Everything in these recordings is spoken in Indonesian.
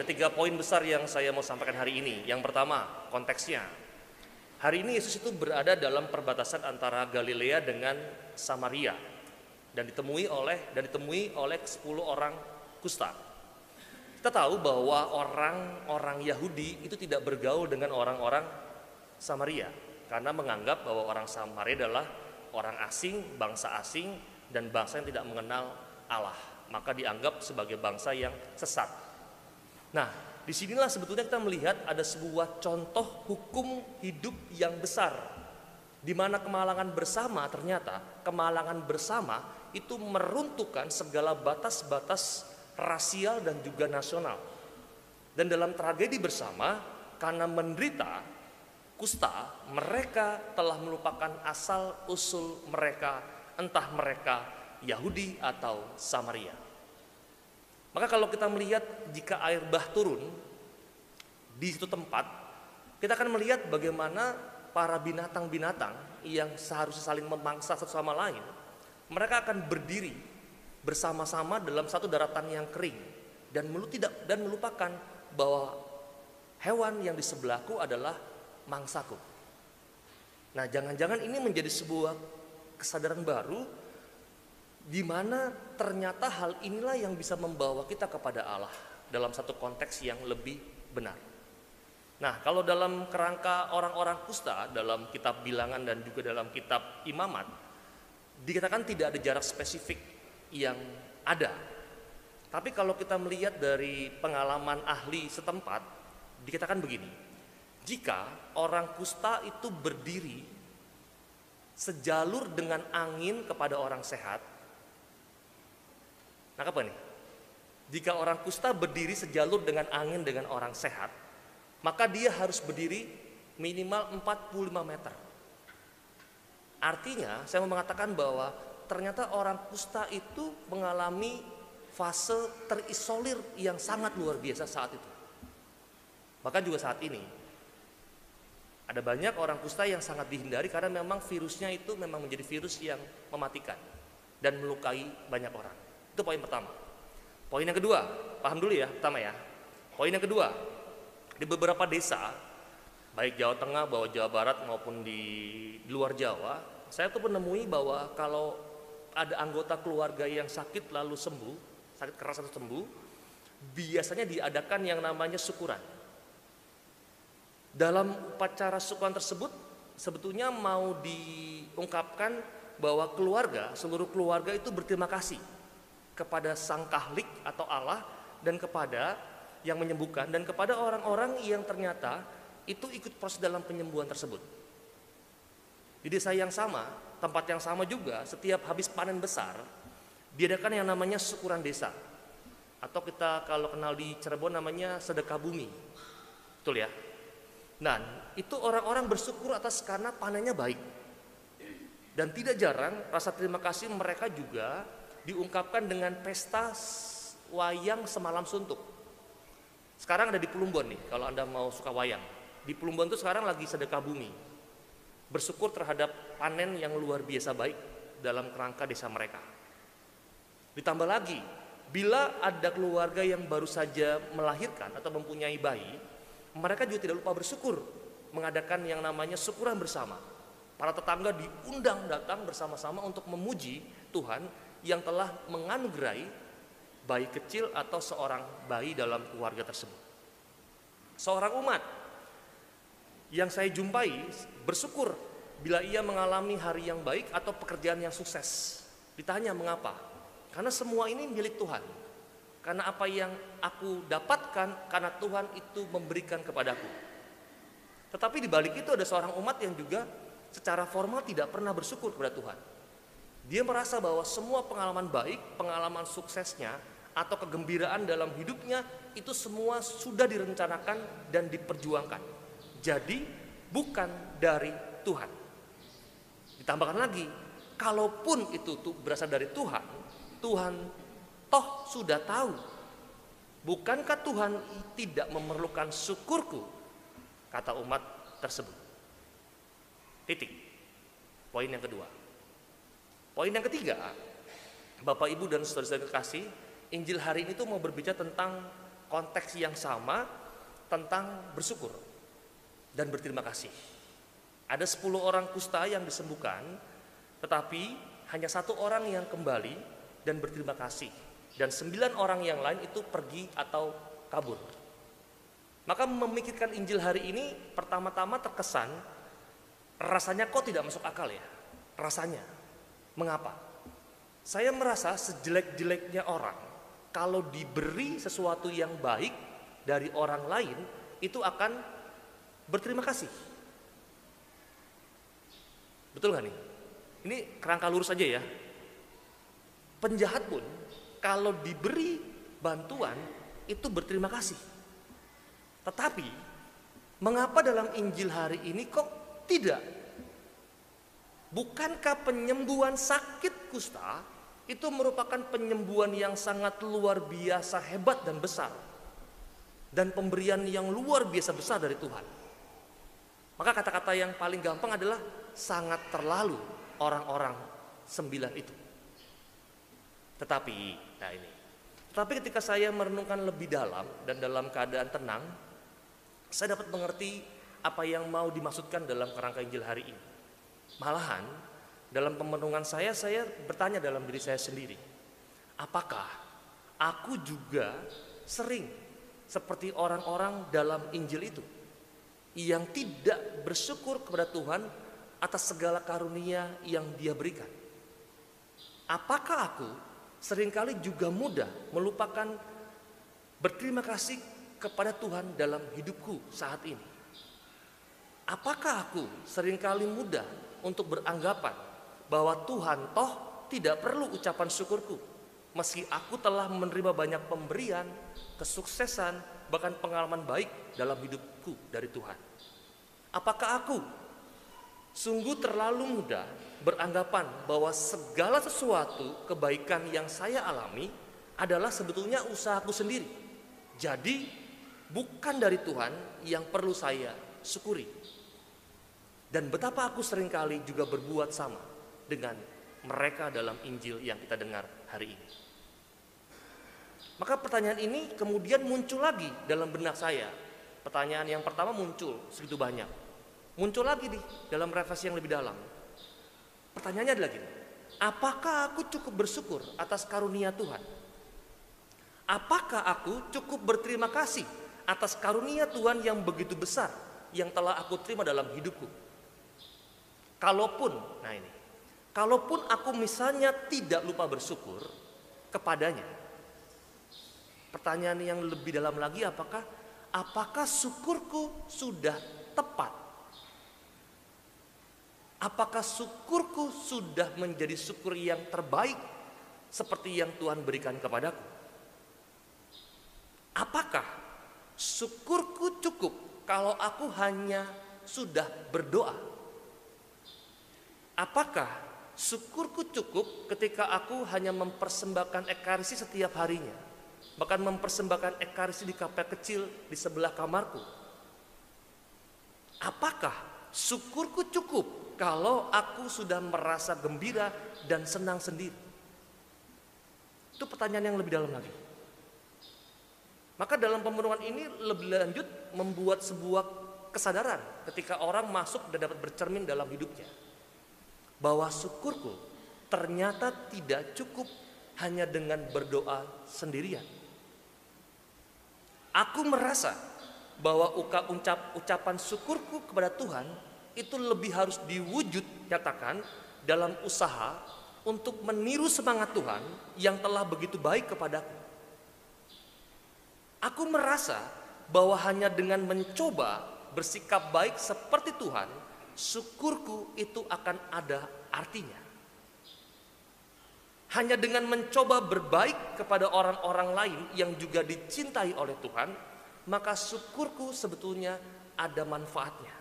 Ada 3 poin besar yang saya mau sampaikan hari ini. Yang pertama, konteksnya. Hari ini Yesus itu berada dalam perbatasan antara Galilea dengan Samaria dan ditemui oleh 10 orang kusta. Kita tahu bahwa orang-orang Yahudi itu tidak bergaul dengan orang-orang Samaria karena menganggap bahwa orang Samaria adalah orang asing, bangsa asing, dan bangsa yang tidak mengenal Allah. Maka dianggap sebagai bangsa yang sesat. Nah, disinilah sebetulnya kita melihat ada sebuah contoh hukum hidup yang besar, di mana kemalangan bersama itu meruntuhkan segala batas-batas rasial dan juga nasional. Dan dalam tragedi bersama, karena menderita kusta, mereka telah melupakan asal usul mereka, entah mereka Yahudi atau Samaria. Maka kalau kita melihat jika air bah turun di situ tempat, kita akan melihat bagaimana para binatang-binatang yang seharusnya saling memangsa satu sama lain, mereka akan berdiri bersama-sama dalam satu daratan yang kering dan melupakan bahwa hewan yang di sebelahku adalah mangsaku. Nah, jangan-jangan ini menjadi sebuah kesadaran baru di mana ternyata hal inilah yang bisa membawa kita kepada Allah dalam satu konteks yang lebih benar. Nah, kalau dalam kerangka orang-orang kusta dalam kitab Bilangan dan juga dalam kitab Imamat, dikatakan tidak ada jarak spesifik yang ada. Tapi kalau kita melihat dari pengalaman ahli setempat, dikatakan begini: jika orang kusta itu berdiri sejalur dengan angin kepada orang sehat, nah apa nih? Jika orang kusta berdiri sejalur dengan angin dengan orang sehat, maka dia harus berdiri minimal 45 meter. Artinya saya mau mengatakan bahwa ternyata orang kusta itu mengalami fase terisolir yang sangat luar biasa saat itu. Bahkan juga saat ini ada banyak orang kusta yang sangat dihindari karena memang virusnya itu memang menjadi virus yang mematikan dan melukai banyak orang. Itu poin pertama. Poin yang kedua, paham dulu ya, pertama ya. Poin yang kedua, di beberapa desa, baik Jawa Tengah, bahwa Jawa Barat maupun di luar Jawa, saya tuh menemui bahwa kalau ada anggota keluarga yang sakit lalu sembuh, sakit keras atau sembuh, biasanya diadakan yang namanya syukuran. Dalam upacara syukuran tersebut sebetulnya mau diungkapkan bahwa seluruh keluarga itu berterima kasih kepada Sang Kahlik atau Allah dan kepada yang menyembuhkan dan kepada orang-orang yang ternyata itu ikut proses dalam penyembuhan tersebut. Di desa yang sama, tempat yang sama juga, setiap habis panen besar diadakan yang namanya syukuran desa, atau kita kalau kenal di Cirebon namanya sedekah bumi, betul ya? Nah, itu orang-orang bersyukur atas karena panennya baik. Dan tidak jarang rasa terima kasih mereka juga diungkapkan dengan pesta wayang semalam suntuk. Sekarang ada di Plumbon nih, kalau Anda mau suka wayang. Di Plumbon itu sekarang lagi sedekah bumi, bersyukur terhadap panen yang luar biasa baik dalam kerangka desa mereka. Ditambah lagi, bila ada keluarga yang baru saja melahirkan atau mempunyai bayi, mereka juga tidak lupa bersyukur, mengadakan yang namanya syukuran bersama. Para tetangga diundang datang bersama-sama untuk memuji Tuhan yang telah menganugerahi bayi kecil atau seorang bayi dalam keluarga tersebut. Seorang umat yang saya jumpai bersyukur bila ia mengalami hari yang baik atau pekerjaan yang sukses. Ditanya mengapa? Karena semua ini milik Tuhan. Karena apa yang aku dapatkan karena Tuhan itu memberikan kepadaku. Tetapi di balik itu ada seorang umat yang juga secara formal tidak pernah bersyukur kepada Tuhan. Dia merasa bahwa semua pengalaman baik, pengalaman suksesnya atau kegembiraan dalam hidupnya itu semua sudah direncanakan dan diperjuangkan. Jadi bukan dari Tuhan. Ditambahkan lagi, kalaupun itu berasal dari Tuhan, Tuhan toh sudah tahu. Bukankah Tuhan tidak memerlukan syukurku? Kata umat tersebut. Titik. Poin yang kedua. Poin yang ketiga, Bapak Ibu dan saudara-saudara kekasih, Injil hari ini tuh mau berbicara tentang konteks yang sama tentang bersyukur dan berterima kasih. Ada 10 orang kusta yang disembuhkan, tetapi hanya 1 orang yang kembali dan berterima kasih, dan 9 orang yang lain itu pergi atau kabur. Maka memikirkan Injil hari ini pertama-tama terkesan rasanya kok tidak masuk akal ya. Rasanya. Mengapa? Saya merasa sejelek-jeleknya orang, kalau diberi sesuatu yang baik dari orang lain, itu akan berterima kasih. Betul nggak nih? Ini kerangka lurus aja ya. Penjahat pun kalau diberi bantuan itu berterima kasih. Tetapi mengapa dalam Injil hari ini kok tidak? Bukankah penyembuhan sakit kusta itu merupakan penyembuhan yang sangat luar biasa hebat dan besar, dan pemberian yang luar biasa besar dari Tuhan? Maka kata-kata yang paling gampang adalah sangat terlalu orang-orang 9 itu. Tetapi ketika saya merenungkan lebih dalam dan dalam keadaan tenang, saya dapat mengerti apa yang mau dimaksudkan dalam kerangka Injil hari ini. Malahan dalam pemerenungan saya bertanya dalam diri saya sendiri, apakah aku juga sering seperti orang-orang dalam Injil itu yang tidak bersyukur kepada Tuhan atas segala karunia yang Dia berikan? Apakah aku seringkali juga mudah melupakan berterima kasih kepada Tuhan dalam hidupku saat ini? Apakah aku seringkali mudah untuk beranggapan bahwa Tuhan toh tidak perlu ucapan syukurku, meski aku telah menerima banyak pemberian, kesuksesan, bahkan pengalaman baik dalam hidupku dari Tuhan? Apakah aku sungguh terlalu mudah beranggapan bahwa segala sesuatu kebaikan yang saya alami adalah sebetulnya usahaku sendiri, jadi bukan dari Tuhan yang perlu saya syukuri? Dan betapa aku seringkali juga berbuat sama dengan mereka dalam Injil yang kita dengar hari ini. Maka pertanyaan ini kemudian muncul lagi dalam benak saya. Pertanyaan yang pertama muncul segitu banyak, muncul lagi dalam refleksi yang lebih dalam. Pertanyaannya adalah gini, apakah aku cukup bersyukur atas karunia Tuhan? Apakah aku cukup berterima kasih atas karunia Tuhan yang begitu besar yang telah aku terima dalam hidupku? Kalaupun aku misalnya tidak lupa bersyukur kepadanya, pertanyaan yang lebih dalam lagi, apakah syukurku sudah tepat? Apakah syukurku sudah menjadi syukur yang terbaik seperti yang Tuhan berikan kepadaku? Apakah syukurku cukup kalau aku hanya sudah berdoa? Apakah syukurku cukup ketika aku hanya mempersembahkan ekaristi setiap harinya, bahkan mempersembahkan ekaristi di kapel kecil di sebelah kamarku? Apakah syukurku cukup kalau aku sudah merasa gembira dan senang sendiri? Itu pertanyaan yang lebih dalam lagi. Maka dalam pemerenungan ini lebih lanjut membuat sebuah kesadaran ketika orang masuk dan dapat bercermin dalam hidupnya, bahwa syukurku ternyata tidak cukup hanya dengan berdoa sendirian. Aku merasa bahwa ucapan syukurku kepada Tuhan itu lebih harus nyatakan dalam usaha untuk meniru semangat Tuhan yang telah begitu baik kepadaku. Aku merasa bahwa hanya dengan mencoba bersikap baik seperti Tuhan, syukurku itu akan ada artinya. Hanya dengan mencoba berbaik kepada orang-orang lain yang juga dicintai oleh Tuhan, maka syukurku sebetulnya ada manfaatnya.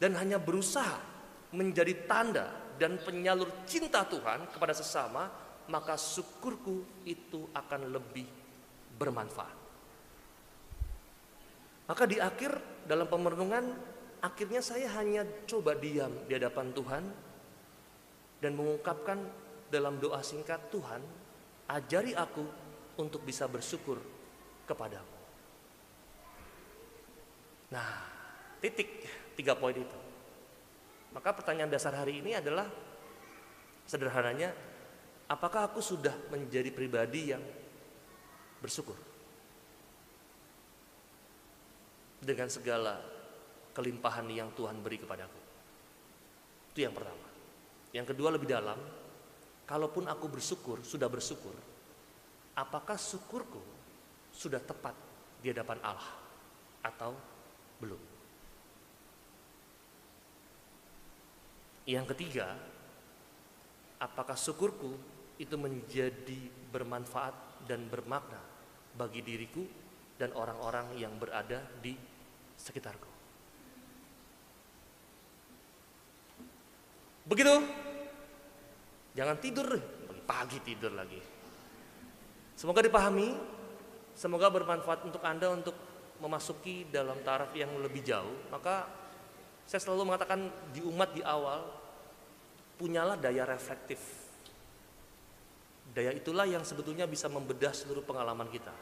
Dan hanya berusaha menjadi tanda dan penyalur cinta Tuhan kepada sesama, maka syukurku itu akan lebih bermanfaat. Maka di akhir dalam pemerenungan, akhirnya saya hanya coba diam di hadapan Tuhan dan mengungkapkan dalam doa singkat, Tuhan, ajari aku untuk bisa bersyukur kepadamu. Nah, titik 3 poin itu. Maka pertanyaan dasar hari ini adalah sederhananya, apakah aku sudah menjadi pribadi yang bersyukur dengan segala kelimpahan yang Tuhan beri kepadaku? Itu yang pertama. Yang kedua lebih dalam, kalaupun aku bersyukur, sudah bersyukur, apakah syukurku sudah tepat di hadapan Allah atau belum? Yang ketiga, apakah syukurku itu menjadi bermanfaat dan bermakna bagi diriku dan orang-orang yang berada di sekitarku? Begitu. Jangan tidur, pagi tidur lagi. Semoga dipahami, semoga bermanfaat untuk Anda untuk memasuki dalam taraf yang lebih jauh. Maka saya selalu mengatakan di umat di awal, punyalah daya reflektif. Daya itulah yang sebetulnya bisa membedah seluruh pengalaman kita.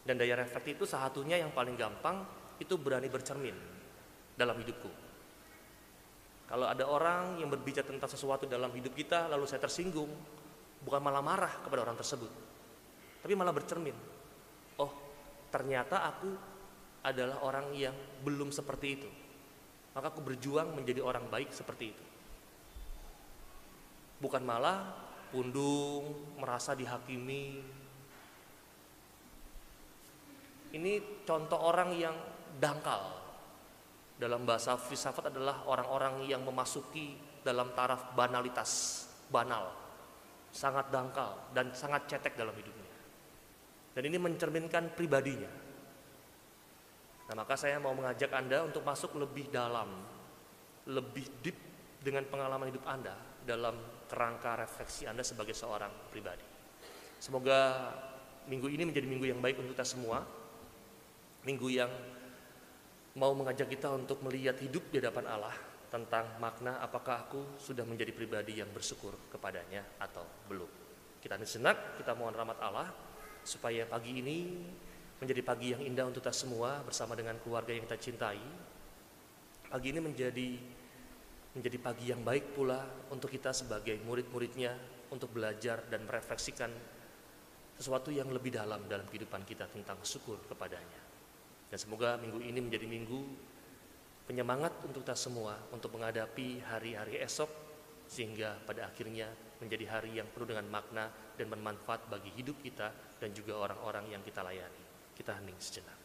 Dan daya reflektif itu salah satunya yang paling gampang, itu berani bercermin dalam hidupku. Kalau ada orang yang berbicara tentang sesuatu dalam hidup kita, lalu saya tersinggung, bukan malah marah kepada orang tersebut, tapi malah bercermin. Oh, ternyata aku adalah orang yang belum seperti itu. Maka aku berjuang menjadi orang baik seperti itu. Bukan malah pundung, merasa dihakimi. Ini contoh orang yang dangkal. Dalam bahasa filsafat adalah orang-orang yang memasuki dalam taraf banalitas, banal, sangat dangkal dan sangat cetek dalam hidupnya. Dan ini mencerminkan pribadinya. Nah, maka saya mau mengajak Anda untuk masuk lebih dalam, lebih deep dengan pengalaman hidup Anda dalam kerangka refleksi Anda sebagai seorang pribadi. Semoga minggu ini menjadi minggu yang baik untuk kita semua. Minggu yang mau mengajak kita untuk melihat hidup di hadapan Allah tentang makna apakah aku sudah menjadi pribadi yang bersyukur kepadanya atau belum. Kita sejenak, kita mohon rahmat Allah supaya pagi ini menjadi pagi yang indah untuk kita semua bersama dengan keluarga yang kita cintai. Pagi ini menjadi pagi yang baik pula untuk kita sebagai murid-muridnya untuk belajar dan merefleksikan sesuatu yang lebih dalam kehidupan kita tentang syukur kepadanya. Dan semoga minggu ini menjadi minggu penyemangat untuk kita semua untuk menghadapi hari-hari esok, sehingga pada akhirnya menjadi hari yang penuh dengan makna dan bermanfaat bagi hidup kita dan juga orang-orang yang kita layani. Kita hening sejenak.